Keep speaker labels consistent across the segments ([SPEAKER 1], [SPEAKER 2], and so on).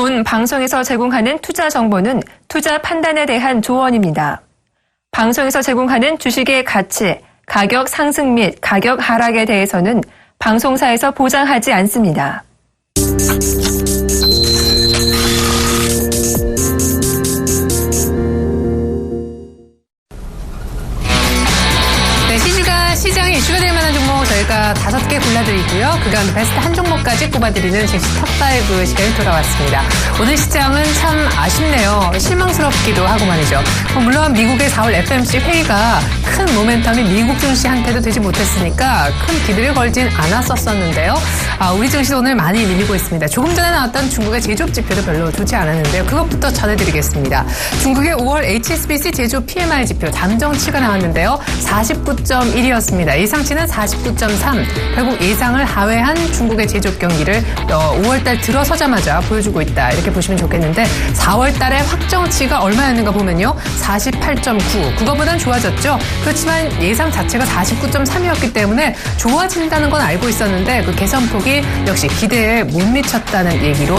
[SPEAKER 1] 본 방송에서 제공하는 투자 정보는 투자 판단에 대한 조언입니다. 방송에서 제공하는 주식의 가치, 가격 상승 및 가격 하락에 대해서는 방송사에서 보장하지 않습니다.
[SPEAKER 2] 시장에 이슈가 될 만한 종목 저희가 5개 골라드리고요. 그 가운데 베스트 한 종목까지 꼽아드리는 제시 탑5 시간이 돌아왔습니다. 오늘 시장은 참 아쉽네요. 실망스럽기도 하고 말이죠. 물론 미국의 4월 FOMC 회의가 큰 모멘텀이 미국 증시한테도 되지 못했으니까 큰 기대를 걸진 않았었는데요. 우리 증시도 오늘 많이 밀리고 있습니다. 조금 전에 나왔던 중국의 제조업 지표도 별로 좋지 않았는데요. 그것부터 전해드리겠습니다. 중국의 5월 HSBC 제조업 PMI 지표 잠정치가 나왔는데요. 49.1이었습니다. 예상치는 49.3. 결국 예상을 하회한 중국의 제조업 경기를 5월달 들어서자마자 보여주고 있다. 이렇게 보시면 좋겠는데 4월달에 확정치가 얼마였는가 보면요. 48.9. 그거보단 좋아졌죠. 그렇지만 예상 자체가 49.3이었기 때문에 좋아진다는 건 알고 있었는데 그 개선폭이 역시 기대에 못 미쳤다는 얘기로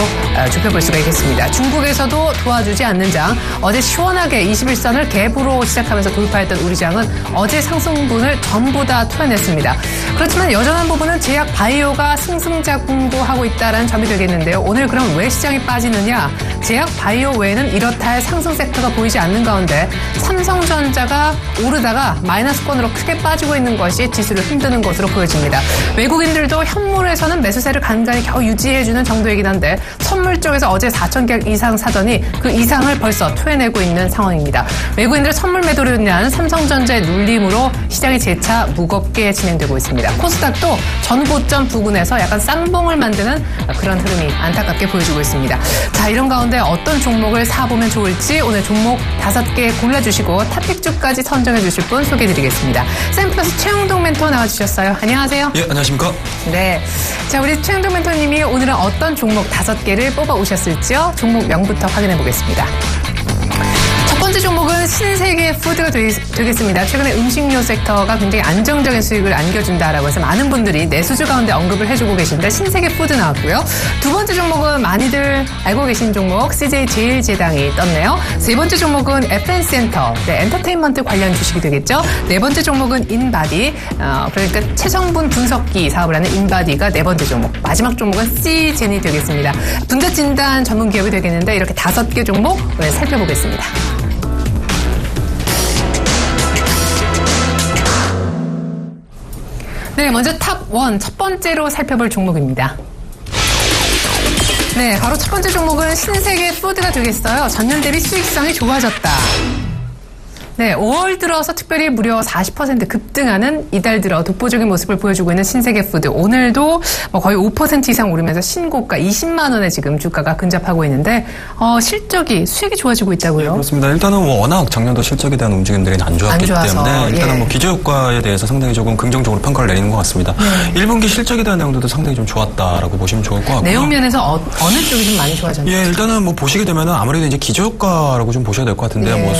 [SPEAKER 2] 좁혀볼 수가 있겠습니다. 중국에서도 도와주지 않는 장. 어제 시원하게 21선을 갭으로 시작하면서 돌파했던 우리 장은 어제 상승분을 전부 다 토해냈습니다. 그렇지만 여전한 부분은 제약 바이오가 승승장구 하고 있다는 점이 되겠는데요. 오늘 그럼 왜 시장이 빠지느냐? 제약 바이오 외에는 이렇다 할 상승 섹터가 보이지 않는 가운데 삼성전자가 오르다가 마이너스권으로 크게 빠지고 있는 것이 지수를 흔드는 것으로 보여집니다. 외국인들도 현물에서는 매수세를 간간히 겨우 유지해주는 정도이긴 한데 선물 쪽에서 어제 4,000개 이상 사더니 그 이상을 벌써 토해내고 있는 상황입니다. 외국인들의 선물 매도를 위한 삼성전자의 눌림으로 시장이 재차 무겁게 진행되고 있습니다. 코스닥도 전고점 부근에서 약간 쌍봉을 만드는 그런 흐름이 안타깝게 보여지고 있습니다. 자, 이런 가운데 어떤 종목을 사보면 좋을지 오늘 종목 5개 골라주시고 탑픽주까지 선정해 주실 분 소개해드리겠습니다. 샘플러스 최영동 멘토 나와주셨어요. 안녕하세요.
[SPEAKER 3] 예, 안녕하십니까?
[SPEAKER 2] 네. 자, 우리 최영동 멘토님이 오늘은 어떤 종목 5개를 뽑아 오셨을지요? 종목 명부터 확인해 보겠습니다. 첫 번째 종목은 신세계 푸드가 되겠습니다. 최근에 음식료 섹터가 굉장히 안정적인 수익을 안겨준다라고 해서 많은 분들이 내수주 가운데 언급을 해주고 계신데 신세계 푸드 나왔고요. 두 번째 종목은 많이들 알고 계신 종목 CJ제일제당이 떴네요. 세 번째 종목은 FN센터, 엔터테인먼트 관련 주식이 되겠죠. 네 번째 종목은 인바디, 그러니까 체성분 분석기 사업을 하는 인바디가 네 번째 종목. 마지막 종목은 C젠이 되겠습니다. 분자진단 전문 기업이 되겠는데 이렇게 5개 종목 오늘 살펴보겠습니다. 네, 먼저 탑1 첫 번째로 살펴볼 종목입니다. 네, 바로 첫 번째 종목은 신세계 푸드가 되겠어요. 전년 대비 수익성이 좋아졌다. 네, 5월 들어서 특별히 무려 40% 급등하는 이달 들어 독보적인 모습을 보여주고 있는 신세계푸드. 오늘도 거의 5% 이상 오르면서 신고가 20만 원에 지금 주가가 근접하고 있는데 수익이 좋아지고 있다고요?
[SPEAKER 3] 네, 그렇습니다. 일단은 워낙 작년도 실적에 대한 움직임들이 안 좋았기 때문에 일단은 기저효과에 대해서 상당히 조금 긍정적으로 평가를 내리는 것 같습니다. 1분기 실적에 대한 내용들도 상당히 좀 좋았다라고 보시면 좋을 것 같고요.
[SPEAKER 2] 내용 면에서 어느 쪽이 좀 많이 좋아졌나요?
[SPEAKER 3] 예, 일단은 보시게 되면은 아무래도 이제 기저효과라고 좀 보셔야 될 것 같은데요.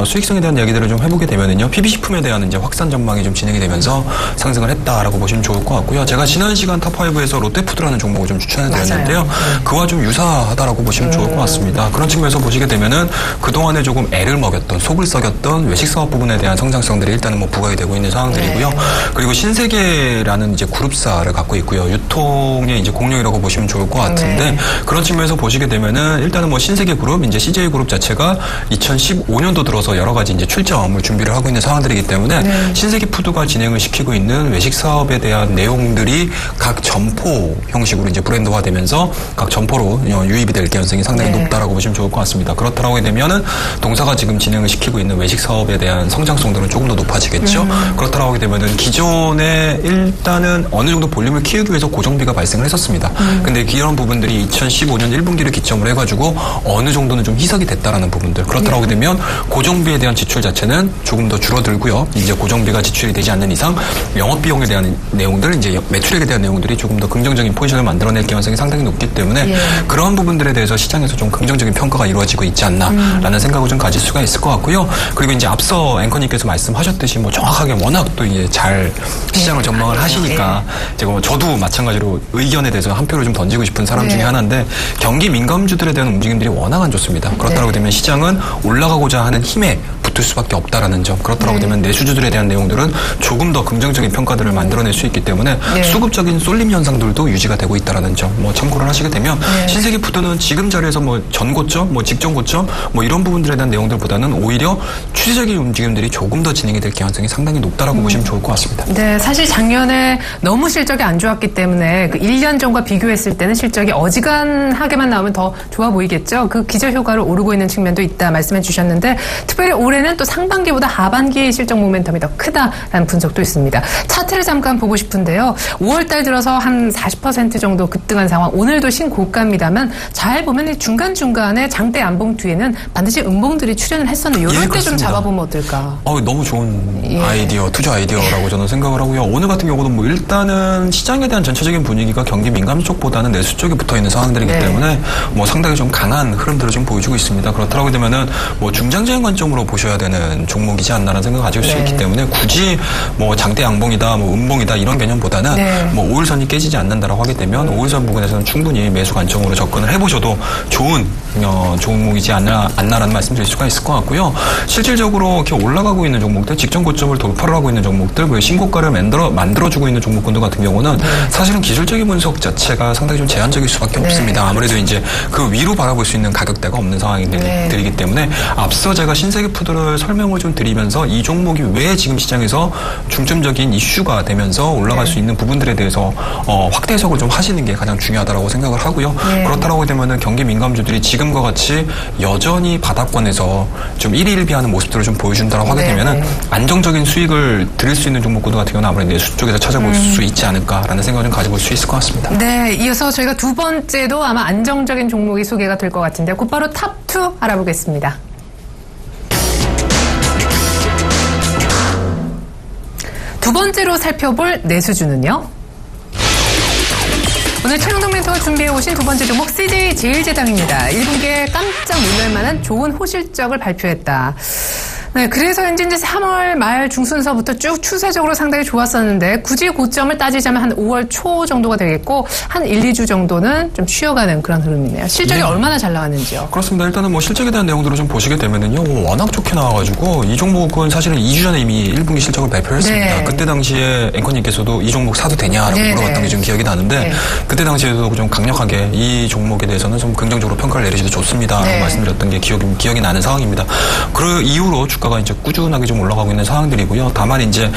[SPEAKER 3] 수익성에 대한 얘기들을 좀 해보게 되면은요, PB식품에 대한 이제 확산 전망이 좀 진행이 되면서 상승을 했다라고 보시면 좋을 것 같고요. 제가 지난 시간 탑5에서 롯데푸드라는 종목을 좀 추천해드렸는데요. 그와 좀 유사하다라고 보시면 좋을 것 같습니다. 그런 측면에서 보시게 되면은 그동안에 조금 애를 먹였던, 속을 썩였던 외식 사업 부분에 대한 성장성들이 일단은 부각이 되고 있는 상황들이고요. 그리고 신세계라는 이제 그룹사를 갖고 있고요. 유통의 이제 공룡이라고 보시면 좋을 것 같은데 그런 측면에서 보시게 되면은 일단은 신세계 그룹, 이제 CJ 그룹 자체가 2015년도 들어서 여러 가지 이제 출자업을 준비를 하고 있는 상황들이기 때문에 신세계 푸드가 진행을 시키고 있는 외식 사업에 대한 내용들이 각 점포 형식으로 이제 브랜드화되면서 각 점포로 유입이 될 가능성이 상당히 높다라고 보시면 좋을 것 같습니다. 그렇다라고 되면은 동사가 지금 진행을 시키고 있는 외식 사업에 대한 성장성들은 조금 더 높아지겠죠. 그렇다라고 하게 되면은 기존에 일단은 어느 정도 볼륨을 키우기 위해서 고정비가 발생을 했었습니다. 근데 이런 부분들이 2015년 1분기를 기점으로 해가지고 어느 정도는 좀 희석이 됐다라는 부분들. 그렇다라고 하게 되면 고정 고정비에 대한 지출 자체는 조금 더 줄어들고요. 이제 고정비가 지출이 되지 않는 이상 영업비용에 대한 내용들, 이제 매출액에 대한 내용들이 조금 더 긍정적인 포지션을 만들어낼 가능성이 상당히 높기 때문에 그런 부분들에 대해서 시장에서 좀 긍정적인 평가가 이루어지고 있지 않나라는 생각을 좀 가질 수가 있을 것 같고요. 그리고 이제 앞서 앵커님께서 말씀하셨듯이 뭐 정확하게 워낙 또 이제 잘 시장을 전망을 하시니까 제가 뭐 저도 마찬가지로 의견에 대해서 한 표를 좀 던지고 싶은 사람 중에 하나인데 경기 민감주들에 대한 움직임들이 워낙 안 좋습니다. 그렇다고 되면 시장은 올라가고자 하는 힘에 붙을 수밖에 없다라는 점. 그렇다고 되면 내수주들에 대한 내용들은 조금 더 긍정적인 평가들을 만들어낼 수 있기 때문에 수급적인 쏠림 현상들도 유지가 되고 있다라는 점. 뭐 참고를 하시게 되면 신세계 푸드는 지금 자리에서 뭐 전고점, 뭐 직전 고점, 뭐 이런 부분들에 대한 내용들보다는 오히려 추세적인 움직임들이 조금 더 진행이 될 가능성이 상당히 높다라고 보시면 좋을 것 같습니다.
[SPEAKER 2] 네, 사실 작년에 너무 실적이 안 좋았기 때문에 그 1년 전과 비교했을 때는 실적이 어지간하게만 나오면 더 좋아 보이겠죠. 그 기저효과로 오르고 있는 측면도 있다 말씀해 주셨는데 특별히 올해는 또 상반기보다 하반기의 실적 모멘텀이 더 크다라는 분석도 있습니다. 차트를 잠깐 보고 싶은데요. 5월달 들어서 한 40% 정도 급등한 상황. 오늘도 신고가입니다만 잘 보면 이 중간중간에 장대 안봉 뒤에는 반드시 음봉들이 출현을 했었는데 이럴 때 좀
[SPEAKER 3] 그렇습니다.
[SPEAKER 2] 잡아보면 어떨까?
[SPEAKER 3] 너무 좋은 아이디어, 투자 아이디어라고 저는 생각을 하고요. 오늘 같은 경우도 뭐 일단은 시장에 대한 전체적인 분위기가 경기 민감 쪽보다는 내수 쪽에 붙어 있는 상황들이기 때문에 뭐 상당히 좀 강한 흐름들을 좀 보여주고 있습니다. 그렇다고 되면은 뭐 중장기적인 관점으로 보셔야 되는 종목이지 않나라는 생각을 가질 수 있기 때문에 굳이 뭐 장대 양봉이다, 뭐 음봉이다 이런 개념보다는 뭐 5일선이 깨지지 않는다라고 하게 되면 5일선 부분에서는 충분히 매수 관점으로 접근을 해보셔도 좋은 종목이지 않나라는 말씀드릴 수가 있을 것 같고요. 실질적으로 이렇게 올라가고 있는 종목들, 직전 고점을 돌파를 하고 있는 종목들, 그 신고가를 만들어주고 있는 종목군들 같은 경우는 사실은 기술적인 분석 자체가 상당히 좀 제한적일 수밖에 없습니다. 아무래도 이제 그 위로 바라볼 수 있는 가격대가 없는 상황이기 때문에 앞서 제가 신세계 푸드를 설명을 좀 드리면서 이 종목이 왜 지금 시장에서 중점적인 이슈가 되면서 올라갈 수 있는 부분들에 대해서 확대 해석을 좀 하시는 게 가장 중요하다고 생각을 하고요. 그렇다고 되면은 경기 민감주들이 지금과 같이 여전히 바닥권에서 좀 일희일비하는 모습들을 좀 보여준다고 하게 되면은 안정적인 수익을 드릴 수 있는 종목군들 같은 경우는 아무래도 내수 쪽에서 찾아볼 수 있지 않을까라는 생각을 좀 가져볼 수 있을 것 같습니다.
[SPEAKER 2] 네, 이어서 저희가 두 번째도 아마 안정적인 종목이 소개가 될 것 같은데 곧바로 탑2 알아보겠습니다. 두 번째로 살펴볼 내수주는요. 오늘 최영동 멘토가 준비해 오신 두 번째 종목 CJ제일제당입니다. 1분기에 깜짝 놀랄 만한 좋은 호실적을 발표했다. 네, 그래서 현재 이제 3월 말 중순서부터 쭉 추세적으로 상당히 좋았었는데 굳이 고점을 따지자면 한 5월 초 정도가 되겠고 한 1, 2주 정도는 좀 쉬어가는 그런 흐름이네요. 실적이 얼마나 잘 나왔는지요?
[SPEAKER 3] 그렇습니다. 일단은 뭐 실적에 대한 내용들을 좀 보시게 되면은요, 워낙 좋게 나와가지고 이 종목은 사실은 2주 전에 이미 1분기 실적을 발표했습니다. 그때 당시에 앵커님께서도 이 종목 사도 되냐라고 물어봤던 게 좀 기억이 나는데 그때 당시에도 좀 강력하게 이 종목에 대해서는 좀 긍정적으로 평가를 내리셔도 좋습니다라고 말씀드렸던 게 기억이 나는 상황입니다. 그 이후로 주가가 이제 꾸준하게 좀 올라가고 있는 상황들이고요. 다만 이제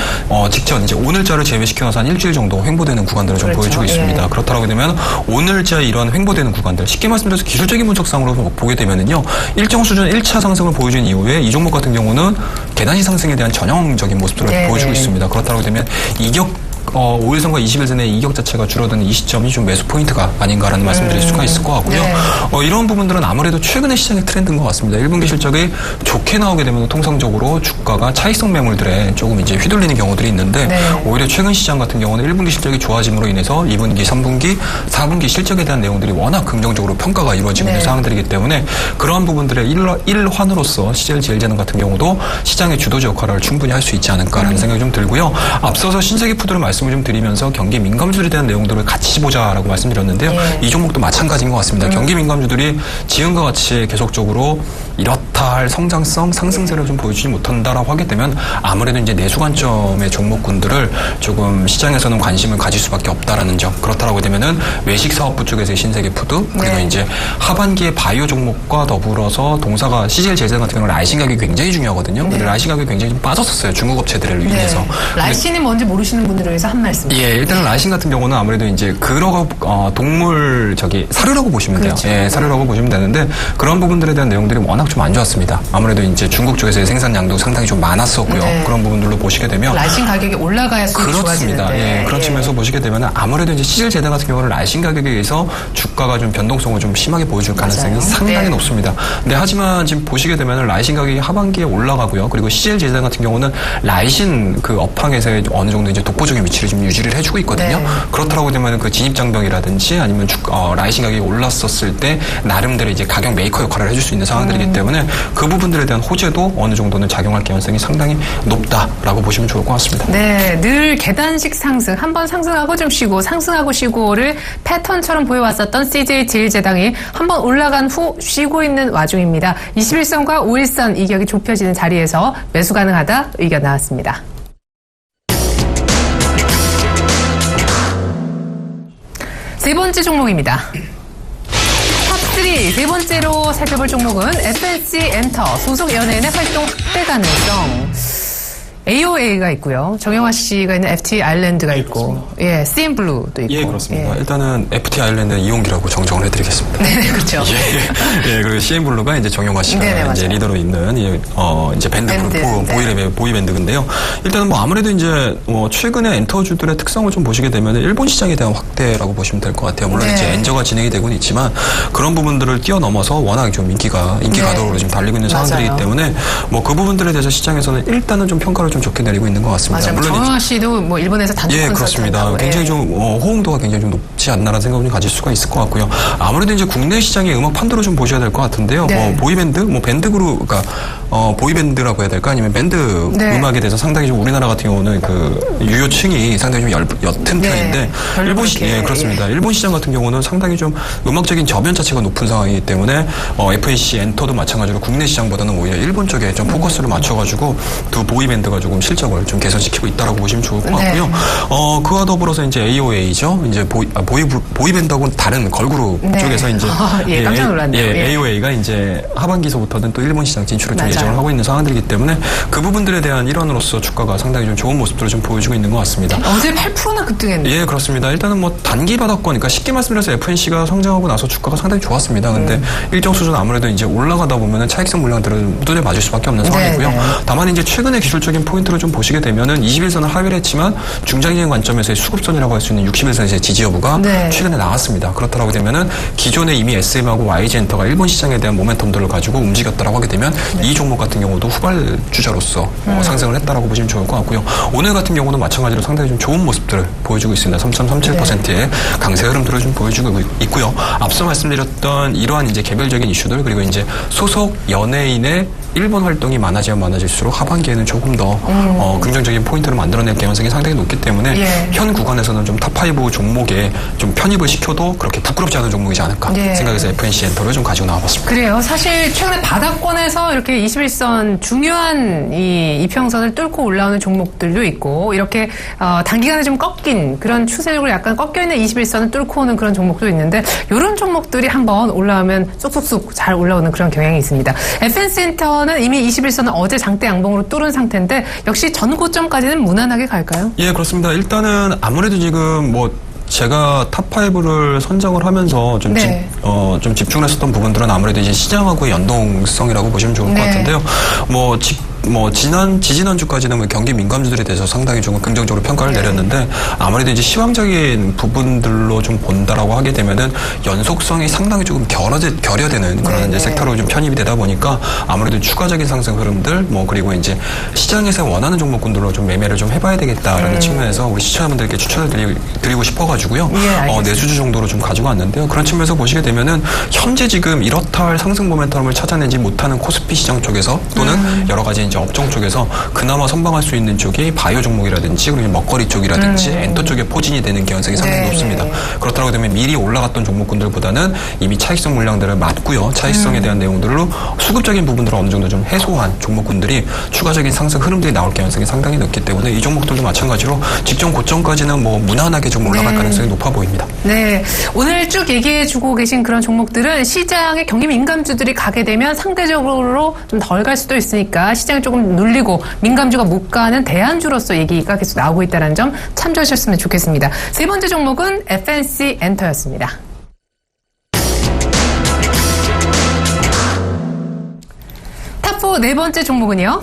[SPEAKER 3] 직전 이제 오늘자를 제외시켜서 한 일주일 정도 횡보되는 구간들을 좀 보여주고 있습니다. 그렇다고 되면 오늘자 이런 횡보되는 구간들 쉽게 말씀드려서 기술적인 분석상으로 보게 되면은요, 일정 수준 1차 상승을 보여준 이후에 이 종목 같은 경우는 계단식 상승에 대한 전형적인 모습들을 보여주고 있습니다. 그렇다고 되면 이격 5일선과 20일선의 이격 자체가 줄어드는 이 시점이 좀 매수 포인트가 아닌가라는 말씀드릴 수가 있을 것 같고요. 이런 부분들은 아무래도 최근의 시장의 트렌드인 것 같습니다. 1분기 실적이 좋게 나오게 되면 통상적으로 주가가 차익성 매물들에 조금 이제 휘둘리는 경우들이 있는데 오히려 최근 시장 같은 경우는 1분기 실적이 좋아짐으로 인해서 2분기, 3분기, 4분기 실적에 대한 내용들이 워낙 긍정적으로 평가가 이루어지고 있는 상황들이기 때문에 그러한 부분들의 일환으로서 CJ제일제당 같은 경우도 시장의 주도적 역할을 충분히 할 수 있지 않을까라는 생각이 좀 들고요. 앞서서 신세계 푸드를 말씀을 좀 드리면서 경기 민감주들에 대한 내용들을 같이 보자라고 말씀드렸는데요. 이 종목도 마찬가지인 것 같습니다. 경기 민감주들이 지금과 같이 계속적으로 이렇다 할 성장성, 상승세를 좀 보여주지 못한다라고 하게 되면 아무래도 이제 내수 관점의 종목군들을 조금 시장에서는 관심을 가질 수밖에 없다라는 점. 그렇다라고 되면은 외식 사업부 쪽에서의 신세계 푸드 그리고 이제 하반기에 바이오 종목과 더불어서 동사가 CJ제일제당 같은 경우는 라이신 가격이 굉장히 중요하거든요. 근데 라이신 가격이 굉장히 좀 빠졌었어요. 중국 업체들을 위해서.
[SPEAKER 2] 라이신이 뭔지 모르시는 분들을 위해서 한 말씀.
[SPEAKER 3] 일단은 라이신 같은 경우는 아무래도 이제 동물 사료라고 보시면 돼요. 사료라고 보시면 되는데 그런 부분들에 대한 내용들이 워낙 좀 안 좋았어요. 같습니다. 아무래도 이제 중국 쪽에서의 생산량도 상당히 좀 많았었고요.
[SPEAKER 2] 네.
[SPEAKER 3] 그런 부분들로 보시게 되면
[SPEAKER 2] 라이신 가격이 올라가야 수익이
[SPEAKER 3] 그렇습니다.
[SPEAKER 2] 좋아지는데.
[SPEAKER 3] 예, 그런 측면에서 보시게 되면 아무래도 이제 시질 재단 같은 경우는 라이신 가격에 의해서 주가가 좀 변동성을 좀 심하게 보여줄 가능성이
[SPEAKER 2] 맞아요.
[SPEAKER 3] 상당히
[SPEAKER 2] 네.
[SPEAKER 3] 높습니다. 근데 하지만 지금 보시게 되면 라이신 가격이 하반기에 올라가고요. 그리고 CL 재단 같은 경우는 라이신 그 업황에서의 어느 정도 이제 독보적인 위치를 좀 유지를 해주고 있거든요.
[SPEAKER 2] 네.
[SPEAKER 3] 그렇다고 되면 그 진입장벽이라든지 아니면 라이신 가격이 올랐었을 때 나름대로 이제 가격 메이커 역할을 해줄 수 있는 상황들이기 때문에 그 부분들에 대한 호재도 어느 정도는 작용할 가능성이 상당히 높다라고 보시면 좋을 것 같습니다.
[SPEAKER 2] 네, 늘 계단식 상승, 한번 상승하고 좀 쉬고, 상승하고 쉬고를 패턴처럼 보여왔었던 CJ 제일제당이 한번 올라간 후 쉬고 있는 와중입니다. 21선과 5일선 이격이 좁혀지는 자리에서 매수 가능하다 의견 나왔습니다. 세 번째 종목입니다. 탑3 세 번째로 살펴볼 종목은 FNC 엔터 소속 연예인의 활동 확대 가능성. AOA가 있고요. 정영화 씨가 있는 FT 아일랜드가 있고, 예, CN블루도 있고.
[SPEAKER 3] 예, 그렇습니다.
[SPEAKER 2] 예.
[SPEAKER 3] 일단은 FT 아일랜드 이용기라고 정정을 해드리겠습니다.
[SPEAKER 2] 네, 그렇죠.
[SPEAKER 3] 예, 그리고 CN블루가 이제 정영화 씨가
[SPEAKER 2] 네네,
[SPEAKER 3] 이제
[SPEAKER 2] 맞아요.
[SPEAKER 3] 리더로 있는 이제 밴드
[SPEAKER 2] 밴드,
[SPEAKER 3] 그룹
[SPEAKER 2] 네.
[SPEAKER 3] 보이밴드인데요. 일단은 뭐 아무래도 이제 최근에 엔터주들의 특성을 좀 보시게 되면 일본 시장에 대한 확대라고 보시면 될 것 같아요. 물론
[SPEAKER 2] 네.
[SPEAKER 3] 이제 엔저가 진행이 되고는 있지만 그런 부분들을 뛰어넘어서 워낙 좀 인기
[SPEAKER 2] 네.
[SPEAKER 3] 가도로 지금 달리고 있는 상황들이기
[SPEAKER 2] 맞아요.
[SPEAKER 3] 때문에 뭐 그 부분들에 대해서 시장에서는 일단은 좀 평가를 좀 좋게 내리고 있는 것 같습니다.
[SPEAKER 2] 맞아요.
[SPEAKER 3] 물론
[SPEAKER 2] 정영화 씨도 뭐 일본에서 단독
[SPEAKER 3] 예,
[SPEAKER 2] 콘서트
[SPEAKER 3] 그렇습니다.
[SPEAKER 2] 한다고,
[SPEAKER 3] 굉장히
[SPEAKER 2] 예.
[SPEAKER 3] 좀 호응도가 굉장히 좀 높지 않나라는 생각을 좀 가질 수가 있을 것 같고요. 아무래도 이제 국내 시장의 음악 판도를 좀 보셔야 될 것 같은데요.
[SPEAKER 2] 네.
[SPEAKER 3] 뭐 보이밴드, 뭐 밴드 그룹, 그러니까 보이밴드라고 해야 될까 아니면 밴드
[SPEAKER 2] 네.
[SPEAKER 3] 음악에 대해서 상당히 좀 우리나라 같은 경우는 그 유효층이 상당히 좀 옅은
[SPEAKER 2] 네.
[SPEAKER 3] 편인데
[SPEAKER 2] 별로 그렇게,
[SPEAKER 3] 예, 그렇습니다. 일본 시장 같은 경우는 상당히 좀 음악적인 저변 자체가 높은 상황이기 때문에 FNC 엔터도 마찬가지로 국내 시장보다는 오히려 일본 쪽에 좀 포커스를 맞춰가지고 두 보이밴드가 조금 실적을 좀 개선시키고 있다라고 보시면 좋을 것
[SPEAKER 2] 네.
[SPEAKER 3] 같고요. 그와 더불어서 이제 AOA죠. 이제 보이밴드하고는 다른 걸그룹
[SPEAKER 2] 네.
[SPEAKER 3] 쪽에서 이제
[SPEAKER 2] 예, 깜짝 놀랐네요. 예.
[SPEAKER 3] AOA가 이제 하반기서부터는 또 일본 시장 진출을 좀
[SPEAKER 2] 맞아요.
[SPEAKER 3] 예정을 하고 있는 상황들이기 때문에 그 부분들에 대한 일환으로서 주가가 상당히 좀 좋은 모습들을 좀 보여주고 있는 것 같습니다.
[SPEAKER 2] 어제 8%나 급등했네요.
[SPEAKER 3] 예, 그렇습니다. 일단은 뭐 단기 바닥권, 그러니까 쉽게 말씀드려서 FNC가 성장하고 나서 주가가 상당히 좋았습니다. 근데 일정 수준 아무래도 이제 올라가다 보면은 차익성 물량들은 두드려 맞을 수밖에 없는 상황이고요.
[SPEAKER 2] 네.
[SPEAKER 3] 다만 이제 최근의 기술적인 포인트를 좀 보시게 되면은 21선을 하회를 했지만 중장기적인 관점에서의 수급선이라고 할 수 있는 61선의 지지 여부가
[SPEAKER 2] 네.
[SPEAKER 3] 최근에 나왔습니다. 그렇다고 되면은 기존에 이미 SM하고 YG엔터가 일본 시장에 대한 모멘텀들을 가지고 움직였다라고 하게 되면 이 종목 같은 경우도 후발주자로서 상승을 했다라고 보시면 좋을 것 같고요. 오늘 같은 경우는 마찬가지로 상당히 좀 좋은 모습들을 보여주고 있습니다. 3.37%의 강세 흐름들을 좀 보여주고 있고요. 앞서 말씀드렸던 이러한 이제 개별적인 이슈들 그리고 이제 소속 연예인의 일본 활동이 많아지면 많아질수록 하반기에는 조금 더 긍정적인 포인트를 만들어낼 가능성이 상당히 높기 때문에
[SPEAKER 2] 예.
[SPEAKER 3] 현 구간에서는 좀 탑5 종목에 좀 편입을 시켜도 그렇게 부끄럽지 않은 종목이지 않을까
[SPEAKER 2] 예.
[SPEAKER 3] 생각해서 FNC 엔터를 좀 가지고 나와봤습니다.
[SPEAKER 2] 그래요. 사실 최근에 바닥권에서 이렇게 21선 중요한 이 이평선을 뚫고 올라오는 종목들도 있고 이렇게 단기간에 좀 꺾인 그런 추세력으로 약간 꺾여있는 21선을 뚫고 오는 그런 종목도 있는데 이런 종목들이 한번 올라오면 쏙쏙쏙 잘 올라오는 그런 경향이 있습니다. FNC 엔터는 이미 21선은 어제 장대 양봉으로 뚫은 상태인데 역시 전 고점까지는 무난하게 갈까요?
[SPEAKER 3] 예, 그렇습니다. 일단은 아무래도 지금 뭐 제가 탑5를 선정을 하면서 좀,
[SPEAKER 2] 네.
[SPEAKER 3] 좀 집중을 했었던 부분들은 아무래도 이제 시장하고의 연동성이라고 보시면 좋을
[SPEAKER 2] 네.
[SPEAKER 3] 것 같은데요. 지지난주까지는 뭐 경기 민감주들에 대해서 상당히 좀 긍정적으로 평가를
[SPEAKER 2] 네.
[SPEAKER 3] 내렸는데 아무래도 이제 시황적인 부분들로 좀 본다라고 하게 되면은 연속성이 상당히 조금 결여되는 그런
[SPEAKER 2] 네,
[SPEAKER 3] 이제
[SPEAKER 2] 네.
[SPEAKER 3] 섹터로 좀 편입이 되다 보니까 아무래도 추가적인 상승 흐름들 그리고 이제 시장에서 원하는 종목군들로 좀 매매를 좀 해봐야 되겠다라는 측면에서 우리 시청자분들께 추천을 드리고 싶어가지고요.
[SPEAKER 2] 예, 알겠습니다.
[SPEAKER 3] 내수주 정도로 좀 가지고 왔는데요. 그런 측면에서 보시게 되면은 현재 지금 이렇다 할 상승 모멘텀을 찾아내지 못하는 코스피 시장 쪽에서 또는 여러 가지 이제 업종 쪽에서 그나마 선방할 수 있는 쪽이 바이오 종목이라든지 그리고 먹거리 쪽이라든지 엔터 쪽에 포진이 되는 가능성이 상당히
[SPEAKER 2] 네.
[SPEAKER 3] 높습니다. 그렇다고 되면 미리 올라갔던 종목군들보다는 이미 차익성 물량들을 맞고요. 차익성에 대한 내용들로 수급적인 부분들을 어느 정도 좀 해소한 종목군들이 추가적인 상승 흐름들이 나올 가능성이 상당히 높기 때문에 이 종목들도 마찬가지로 직전 고점까지는 뭐 무난하게 좀 올라갈 가능성이 높아 보입니다.
[SPEAKER 2] 네. 오늘 쭉 얘기해주고 계신 그런 종목들은 시장의 경기 민감주들이 가게 되면 상대적으로 좀 덜 갈 수도 있으니까 시장이 조금 눌리고 민감주가 못 가는 대안주로서 얘기가 계속 나오고 있다는 점 참조하셨으면 좋겠습니다. 세 번째 종목은 FNC 엔터였습니다. 네 번째 종목은요.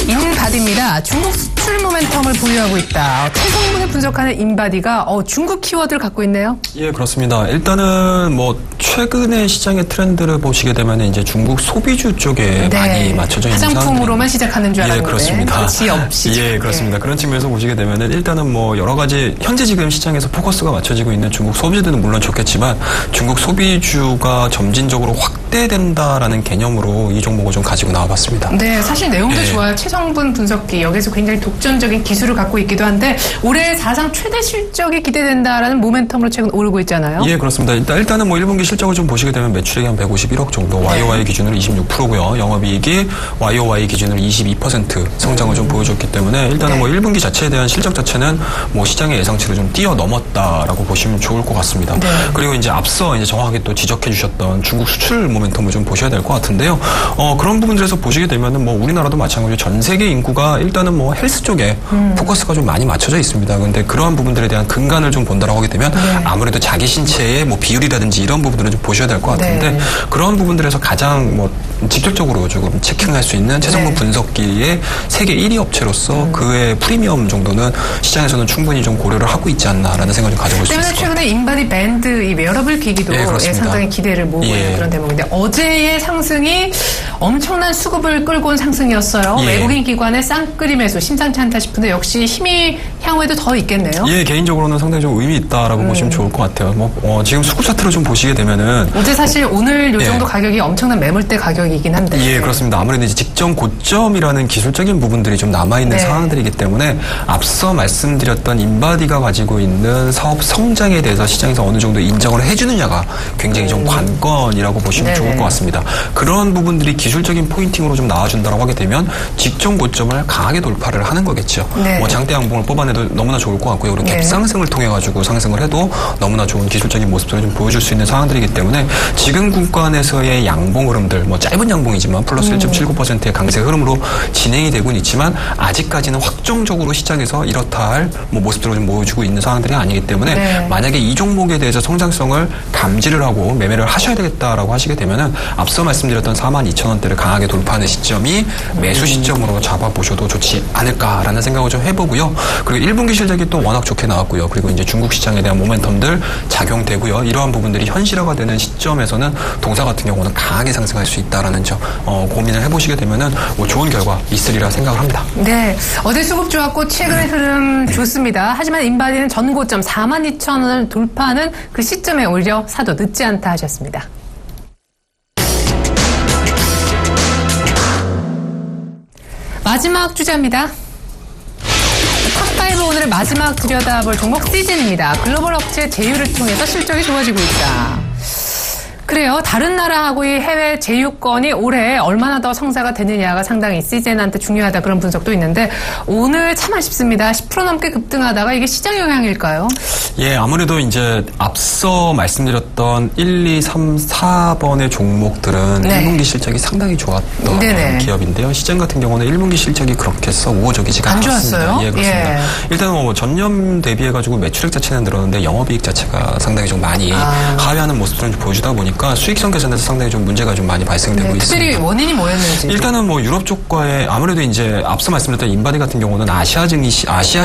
[SPEAKER 2] 인바디입니다. 중국 수출 모멘텀을 보유하고 있다. 체성분을 분석하는 인바디가 중국 키워드를 갖고 있네요.
[SPEAKER 3] 예, 그렇습니다. 일단은 뭐 최근의 시장의 트렌드를 보시게 되면 이제 중국 소비주 쪽에 많이 맞춰져 있는
[SPEAKER 2] 화장품으로만 시작하는 줄 알았는데.
[SPEAKER 3] 예, 그렇습니다.
[SPEAKER 2] 없이.
[SPEAKER 3] 예, 그렇습니다. 그런 측면에서 보시게 되면은 일단은 뭐 여러 가지 현재 지금 시장에서 포커스가 맞춰지고 있는 중국 소비주들은 물론 좋겠지만 중국 소비주가 점진적으로 확대된다라는 개념으로 이 종목을 좀 가지고 나와봤습니다.
[SPEAKER 2] 네, 사실 내용도 좋아요. 체성분 분석기 여기서 굉장히 독점적인 기술을 갖고 있기도 한데 올해 사상 최대 실적이 기대된다라는 모멘텀으로 최근 오르고 있잖아요.
[SPEAKER 3] 예, 그렇습니다. 일단은 뭐 1분기 실적을 좀 보시게 되면 매출액이 한 151억 정도, YOY 기준으로 26%고요. 영업이익이 YOY 기준으로 22% 성장을 좀 보여줬기 때문에 일단은 뭐 1분기 자체에 대한 실적 자체는 뭐 시장의 예상치를 좀 뛰어넘었다라고 보시면 좋을 것 같습니다. 그리고 이제 앞서 이제 정확하게 또 지적해 주셨던 중국 수출 모멘텀을 좀 보셔야 될 것 같은데요. 그런 부분들에서 보시게 되면은 뭐 우리나라도 마찬가지로 전 세계 인구가 일단은 뭐 헬스 쪽에 포커스가 좀 많이 맞춰져 있습니다. 근데 그러한 부분들에 대한 근간을 좀 본다라고 하게 되면 아무래도 자기 신체의 뭐 비율이라든지 이런 부분들은 좀 보셔야 될 것 같은데 그런 부분들에서 가장 뭐 직접적으로 조금 체킹할 수 있는 체성분 분석기의 세계 1위 업체로서 그의 프리미엄 정도는 시장에서는 충분히 좀 고려를 하고 있지 않나라는 생각을 좀 가져볼 수 있을 것 같아요.
[SPEAKER 2] 최근에 인바디 밴드 이 웨어러블 기기도 상당히 기대를 모으고 있는 그런 대목인데 어제의 상승이 엄청난 수급을 끌고 온 상승이었어요. 외국인 기관의 쌍끌이 매수 심상치 않다 싶은데 역시 힘이 향후에도 더 있겠네요.
[SPEAKER 3] 예, 개인적으로는 상당히 좀 의미 있다라고 보시면 좋을 것 같아요. 뭐 지금 수급 차트를 좀 보시게 되면은
[SPEAKER 2] 어제 사실 오늘 요 정도 가격이 엄청난 매물대 가격이긴 한데.
[SPEAKER 3] 예, 그렇습니다. 아무래도 이제 직전 고점이라는 기술적인 부분들이 좀 남아있는 상황들이기 때문에 앞서 말씀드렸던 인바디가 가지고 있는 사업 성장에 대해서 시장에서 어느 정도 인정을 해주느냐가 굉장히 좀 관건이라고 보시면 좋을 것 같습니다. 그런 부분들이 기술적인 포인팅으로 좀 나와준다고 하게 되면 직전 고점을 강하게 돌파를 하는 거겠죠. 뭐 장대 양봉을 뽑아내도 너무나 좋을 것 같고요. 그리고 갭상승을 통해 가지고 상승을 해도 너무나 좋은 기술적인 모습들을 좀 보여줄 수 있는 상황들이기 때문에 지금 구간에서의 양봉 흐름들, 뭐 짧은 양봉이지만 플러스 1.79%의 강세 흐름으로 진행이 되고는 있지만 아직까지는 확정적으로 시장에서 이렇다 할 뭐 모습들을 좀 보여주고 있는 상황들이 아니기 때문에 만약에 이 종목에 대해서 성장성을 감지를 하고 매매를 하셔야 되겠다라고 하시게 되면은 앞서 말씀드렸던 42,000원대를 강하게 돌파하는 시점이 매수 시점으로 잡아보셔도 좋지 않을까라는 생각을 좀 해보고요. 그리고 1분기 실적이 또 워낙 좋게 나왔고요. 그리고 이제 중국 시장에 대한 모멘텀들 작용되고요. 이러한 부분들이 현실화가 되는 시점에서는 동사 같은 경우는 강하게 상승할 수 있다라는 점 고민을 해보시게 되면은 뭐 좋은 결과 있으리라 생각을 합니다.
[SPEAKER 2] 네, 어제 수급 좋았고 최근의 흐름 좋습니다. 하지만 인바디는 전고점 42,000원을 돌파하는 그 시점에 오히려 사도 늦지 않다 하셨습니다. 마지막 주자입니다. 탑5 오늘의 마지막 들여다볼 종목 시즌입니다. 글로벌 업체 제휴를 통해서 실적이 좋아지고 있다. 그래요. 다른 나라하고의 해외 제휴권이 올해 얼마나 더 성사가 되느냐가 상당히 시즌한테 중요하다 그런 분석도 있는데 오늘 참 아쉽습니다. 10% 넘게 급등하다가 이게 시장 영향일까요?
[SPEAKER 3] 예, 아무래도 이제 앞서 말씀드렸던 1, 2, 3, 4번의 종목들은 1분기 실적이 상당히 좋았던 기업인데요. 시장 같은 경우는 1분기 실적이 그렇게 써 우호적이지가 않았습니다.
[SPEAKER 2] 좋았어요?
[SPEAKER 3] 예, 그렇습니다. 일단 뭐 전년 대비해가지고 매출액 자체는 늘었는데 영업이익 자체가 상당히 좀 많이 하회하는 모습들을 보여주다 보니까 수익성 개선에서 상당히 좀 문제가 좀 많이 발생되고 있습니다.
[SPEAKER 2] 특별히 원인이 뭐였는지.
[SPEAKER 3] 일단은 뭐 유럽 쪽과의 아무래도 이제 앞서 말씀드렸던 인바디 같은 경우는 아시아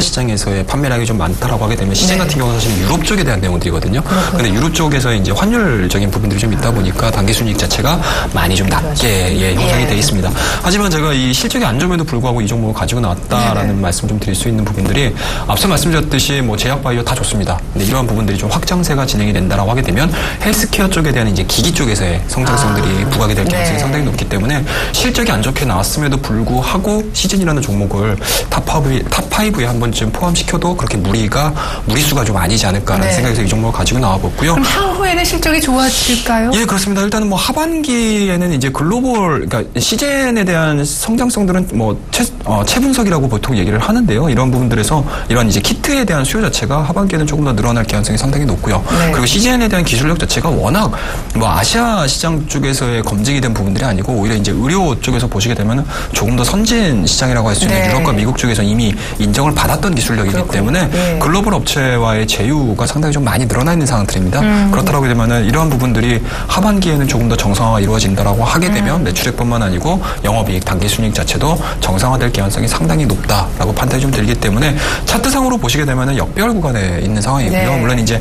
[SPEAKER 3] 시장에서의 판매량이 좀 많다라고 하게 되면 시장 같은 경우는 사실 유럽 쪽에 대한 내용들이거든요. 그런데 유럽 쪽에서 이제 환율적인 부분들이 좀 있다 보니까 단기순이익 자체가 많이 좀 낮게 형성이 돼 있습니다. 하지만 제가 이 실적이 안 좋음에도 불구하고 이 종목을 가지고 나왔다라는 말씀 좀 드릴 수 있는 부분들이 앞서 말씀드렸듯이 뭐 제약 바이오 다 좋습니다. 근데 이러한 부분들이 좀 확장세가 진행이 된다라고 하게 되면 헬스케어 쪽에 대한 이제 기기 쪽에서의 성장성들이 부각이 될 가능성이 상당히 높기 때문에 실적이 안 좋게 나왔음에도 불구하고 시즌이라는 종목을 탑5에 한 번쯤 포함시켜도 그렇게 무리수가 좀 아니지 않을까라는 생각에서 이 종목을 가지고 나와봤고요.
[SPEAKER 2] 그럼 향후에는 실적이 좋아질까요?
[SPEAKER 3] 예, 그렇습니다. 일단은 뭐 하반기에는 이제 그러니까 시즌에 대한 성장성들은 뭐 체분석이라고 보통 얘기를 하는데요. 이런 부분들에서 이런 이제 키트에 대한 수요 자체가 하반기에는 조금 더 늘어날 가능성이 상당히 높고요. 그리고 시즌에 대한 기술력 자체가 워낙 뭐 아시아 시장 쪽에서의 검증이 된 부분들이 아니고 오히려 이제 의료 쪽에서 보시게 되면 조금 더 선진 시장이라고 할 수 있는
[SPEAKER 2] 네.
[SPEAKER 3] 유럽과 미국 쪽에서 이미 인정을 받았던 기술력이기
[SPEAKER 2] 그렇군요.
[SPEAKER 3] 때문에
[SPEAKER 2] 네.
[SPEAKER 3] 글로벌 업체와의 제휴가 상당히 좀 많이 늘어나 있는 상황들입니다. 그렇다고 되면은 이러한 부분들이 하반기에는 조금 더 정상화가 이루어진다라고 하게 되면 매출액뿐만 아니고 영업이익, 단기순이익 자체도 정상화될 가능성이 상당히 높다라고 판단이 좀 들기 때문에 차트상으로 보시게 되면은 역배열 구간에 있는 상황이고요.
[SPEAKER 2] 네.
[SPEAKER 3] 물론 이제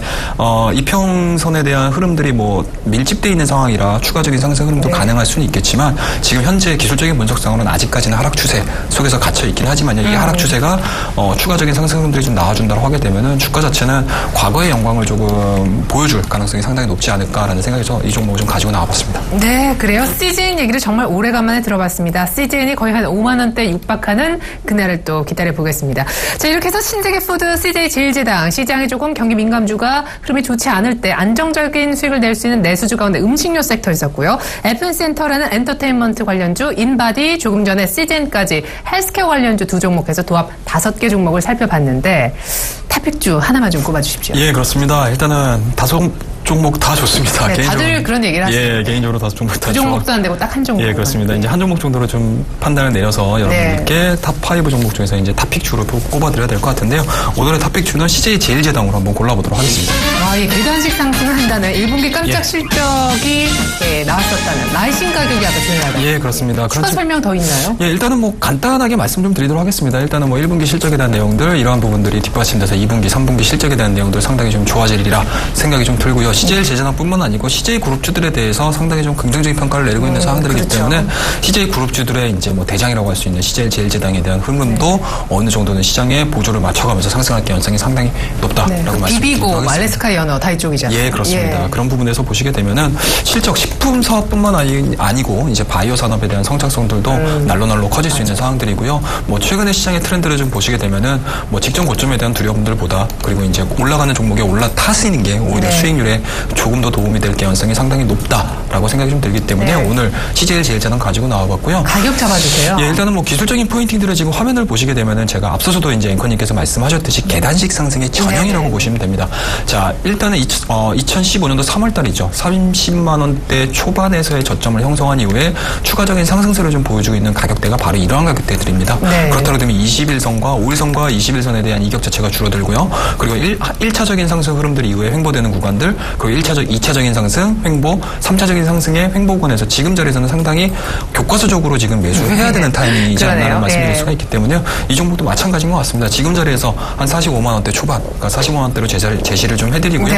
[SPEAKER 3] 이평선에 대한 흐름들이 뭐 밀집돼 있는 상황이라 추가적인 상승 흐름도
[SPEAKER 2] 네.
[SPEAKER 3] 가능할 수는 있겠지만 지금 현재 기술적인 분석상으로는 아직까지는 하락 추세 속에서 갇혀 있긴 하지만요. 이 하락 추세가 추가적인 상승 흐름들이 좀 나와준다고 하게 되면은 주가 자체는 과거의 영광을 조금 보여줄 가능성이 상당히 높지 않을까라는 생각에서 이 종목을 좀 가지고 나와봤습니다.
[SPEAKER 2] 네, 그래요. CJN 얘기를 정말 오래간만에 들어봤습니다. CJN이 거의 한 5만 원대 육박하는 그날을 또 기다려보겠습니다. 자, 이렇게 해서 신세계푸드, CJ 제일제당, 시장이 조금 경기 민감주가 흐름이 좋지 않을 때 안정적인 수익을 낼 수 있는 내수주 가운데 음식료 섹터 있었고요. FN센터라는 엔터테인먼트 관련주, 인바디, 조금 전에 CJN까지 헬스케어 관련주 두 종목에서 도합 5개 종목을 살펴봤는데 탑픽주 하나만 좀 꼽아주십시오.
[SPEAKER 3] 예, 그렇습니다. 일단은 5 종목 다 좋습니다.
[SPEAKER 2] 네, 다들 그런 얘기를 하시죠.
[SPEAKER 3] 예, 개인적으로 5 종목 다
[SPEAKER 2] 두 종목도 안 되고 딱 한 종목.
[SPEAKER 3] 예, 그렇습니다. 이제 한 종목 정도로 좀 판단을 내려서 여러분들께 탑5 종목 중에서 이제 탑픽주로 꼽아드려야 될 것 같은데요. 오늘의 탑픽주는 CJ 제일제당으로 한번 골라보도록 하겠습니다.
[SPEAKER 2] 아, 예, 계단식 상승을 한다는 1분기 깜짝 실적이 나왔었다는 라이신 가격이 아까 중요하다.
[SPEAKER 3] 예, 그렇습니다.
[SPEAKER 2] 추가 설명 더 있나요?
[SPEAKER 3] 예, 일단은 뭐 간단하게 말씀 좀 드리도록 하겠습니다. 일단은 뭐 1분기 실적에 대한 내용들, 이러한 부분들이 뒷받침돼서 2분기, 3분기 실적에 대한 내용들 상당히 좀 좋아지리라 생각이 좀 들고요. CJ 제일제당뿐만 아니고 CJ 그룹주들에 대해서 상당히 좀 긍정적인 평가를 내리고 있는 사항들이기
[SPEAKER 2] 그렇죠.
[SPEAKER 3] 때문에 CJ 그룹주들의 이제 뭐 대장이라고 할 수 있는 CJ 제일제당에 대한 흐름도 어느 정도는 시장에 보조를 맞춰가면서 상승할 가능성이 상당히 높다라고 말씀드리도록
[SPEAKER 2] 비비고,
[SPEAKER 3] 하겠습니다.
[SPEAKER 2] 알래스카 연어 다 이쪽이잖아요.
[SPEAKER 3] 예, 그렇습니다. 그런 부분에서 보시게 되면은 실적 식품 사업뿐만 아니고 이제 바이오 산업에 대한 성장성들도 날로 커질 수 있는 상황들이고요. 뭐 최근의 시장의 트렌드를 좀 보시게 되면은 뭐 직전 고점에 대한 두려움들보다 그리고 이제 올라가는 종목에 올라타시는 게 오히려 수익률에 조금 더 도움이 될 가능성이 상당히 높다라고 생각이 좀 들기 때문에 오늘 CJ 제일제당 가지고 나와봤고요.
[SPEAKER 2] 가격 잡아주세요.
[SPEAKER 3] 예, 일단은 뭐 기술적인 포인팅들을 지금 화면을 보시게 되면은 제가 앞서서도 이제 앵커님께서 말씀하셨듯이 계단식 상승의 전형이라고 보시면 됩니다. 자, 일단은 2015년도 3월 달이죠. 30만 원대 초반에서의 저점을 형성한 이후에 추가적인 상승세를 좀 보여주고 있는 가격대가 바로 이러한 가격대들입니다.
[SPEAKER 2] 네.
[SPEAKER 3] 그렇다고 되면 21선과 5일선과 21선에 대한 이격 자체가 줄어들고요. 그리고 1차적인 상승 흐름들 이후에 횡보되는 구간들, 그리고 2차적인 상승, 횡보, 3차적인 상승의 횡보권에서 지금 자리에서는 상당히 교과서적으로 지금 매수해야 되는 타이밍이지 않나라는 말씀드릴 수가 있기 때문에 이 종목도 마찬가지인 것 같습니다. 지금 자리에서 한 45만 원대 초반, 그러니까 45만 원대로 제시를 좀 해드리고요.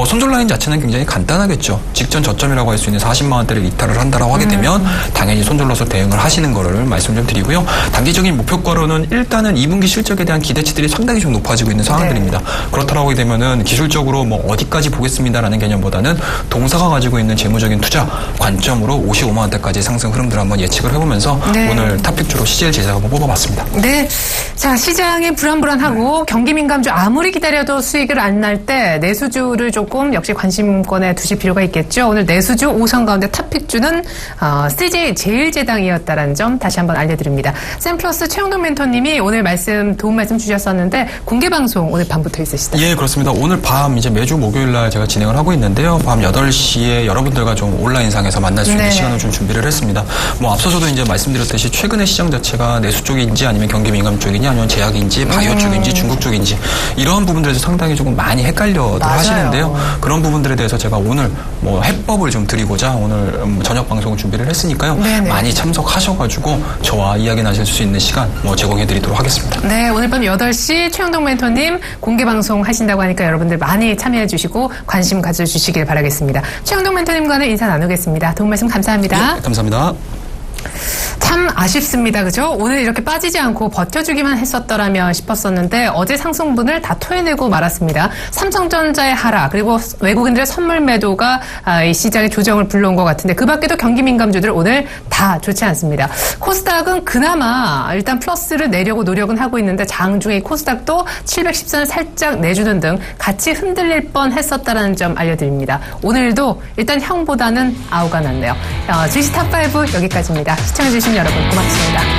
[SPEAKER 3] 손절 라인 자체는 굉장히 간단하겠죠. 직전 저점이라고 할 수 있는 40만 원대를 이탈을 한다라고 하게 되면 당연히 손절로서 대응을 하시는 거를 말씀 좀 드리고요. 단기적인 목표가로는 일단은 2분기 실적에 대한 기대치들이 상당히 좀 높아지고 있는 상황들입니다. 그렇다고 하게 되면은 기술적으로 뭐 어디까지 보겠습니다라는 개념보다는 동사가 가지고 있는 재무적인 투자 관점으로 55만 원대까지 상승 흐름들을 한번 예측을 해보면서 오늘 탑픽주로 CJ 제작 한번 뽑아봤습니다.
[SPEAKER 2] 네. 자, 시장이 불안불안하고 경기 민감주 아무리 기다려도 수익을 안 날 때 내수주를 조금 역시 관심권에 두실 필요가 있겠죠. 오늘 내수주 5선 가운데 탑픽주는 CJ 제일제당이었다라는 점 다시 한번 알려드립니다. 샘플러스 최영동 멘토님이 오늘 도움 말씀 주셨었는데 공개 방송 오늘 밤부터 있으시다.
[SPEAKER 3] 예, 그렇습니다. 오늘 밤 이제 매주 목요일 날 제가 진행을 하고 있는데요. 밤 8시에 여러분들과 좀 온라인상에서 만날 수 있는 시간을 좀 준비를 했습니다. 뭐 앞서서도 이제 말씀드렸듯이 최근의 시장 자체가 내수 쪽인지 아니면 경기 민감 쪽이냐 아니면 제약인지 바이오 쪽인지 중국 쪽인지 이러한 부분들에서 상당히 조금 많이 헷갈려들 하시는데요. 그런 부분들에 대해서 제가 오늘 뭐 해법을 좀 드리고자 오늘 저녁 방송을 준비를 했으니까요. 많이 참석하셔가지고 저와 이야기 나실 수 있는 시간 뭐 제공해드리도록 하겠습니다.
[SPEAKER 2] 네, 오늘 밤 8시 최영동 멘토님 공개 방송 하신다고 하니까 여러분들 많이 참여해 주시고 관심 가져주시길 바라겠습니다. 최영동 멘토님과는 인사 나누겠습니다. 도움 말씀 감사합니다.
[SPEAKER 3] 네, 감사합니다.
[SPEAKER 2] 참 아쉽습니다. 그죠? 오늘 이렇게 빠지지 않고 버텨주기만 했었더라면 싶었었는데 어제 상승분을 다 토해내고 말았습니다. 삼성전자의 하락 그리고 외국인들의 선물 매도가 이 시장의 조정을 불러온 것 같은데 그 밖에도 경기 민감주들 오늘 다 좋지 않습니다. 코스닥은 그나마 일단 플러스를 내려고 노력은 하고 있는데 장중에 코스닥도 710선을 살짝 내주는 등 같이 흔들릴 뻔했었다는 점 알려드립니다. 오늘도 일단 형보다는 아우가 낫네요. 주식 탑5 여기까지입니다. 시청해주신 여러분 고맙습니다.